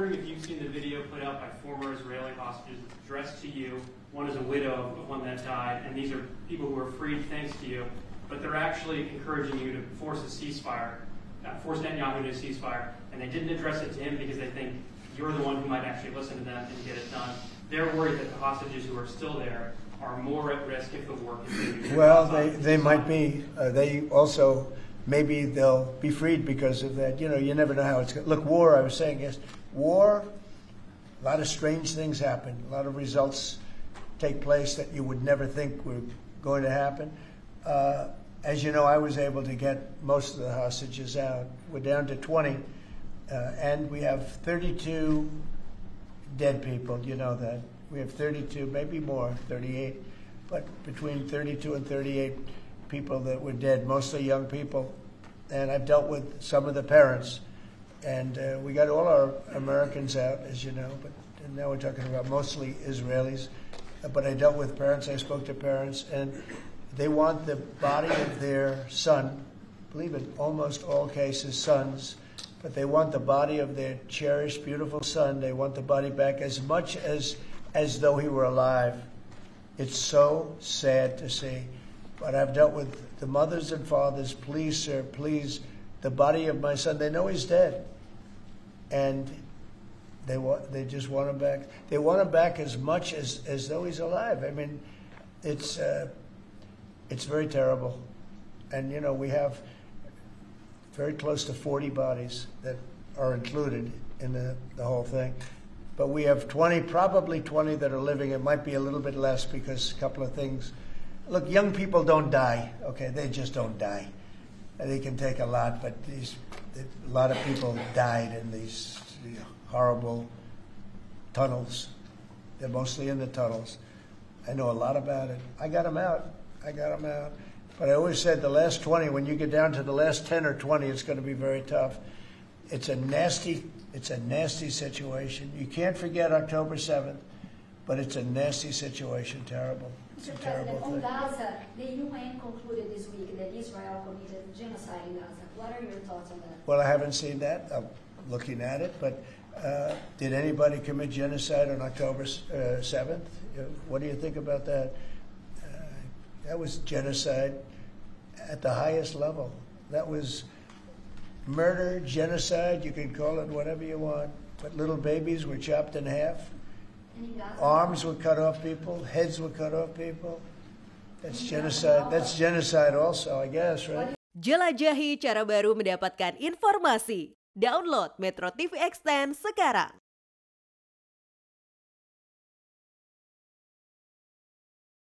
wondering if you've seen the video put out by former Israeli hostages addressed to you. One is a widow of one that died, and these are people who were freed thanks to you. But they're actually encouraging you to force a ceasefire, force Netanyahu to a ceasefire, and they didn't address it to him because they think you're the one who might actually listen to them and get it done. They're worried that the hostages who are still there are more at risk if the war continues. Well, they might be. They also, maybe they'll be freed because of that. You know, you never know how it's going to look. War, I was saying, yes, war, a lot of strange things happen. A lot of results take place that you would never think were going to happen. As you know, I was able to get most of the hostages out. We're down to 20, and we have 32 dead people. You know that. We have 32, maybe more, 38, but between 32 and 38 people that were dead, mostly young people. And I've dealt with some of the parents. And we got all our Americans out, as you know, but now we're talking about mostly Israelis. But I dealt with parents, I spoke to parents, and they want the body of their son, I believe in almost all cases sons, but they want the body of their cherished, beautiful son. They want the body back as much as though he were alive. It's so sad to see. But I've dealt with the mothers and fathers. Please, sir, please, the body of my son. They know he's dead, and they just want him back. They want him back as much as though he's alive. I mean, it's very terrible. And you know, we have very close to 40 bodies that are included in the whole thing. But we have 20, probably 20 that are living. It might be a little bit less because a couple of things. Look, young people don't die, okay? They just don't die. They can take a lot, but a lot of people died in these horrible tunnels. They're mostly in the tunnels. I know a lot about it. I got them out. But I always said the last 20, when you get down to the last 10 or 20, it's going to be very tough. It's a nasty situation. You can't forget October 7th, but it's a nasty situation, terrible. It's a terrible thing. On Gaza, the UN concluded this week that Israel committed genocide in Gaza. What are your thoughts on that? Well, I haven't seen that. I'm looking at it, but did anybody commit genocide on October 7th? What do you think about that? That was genocide at the highest level. That was murder, genocide, you can call it whatever you want. But little babies were chopped in half. Arms were cut off people. Heads were cut off people. That's genocide. That's genocide also, I guess, right? Jelajahi cara baru mendapatkan informasi. Download Metro TV Extend sekarang.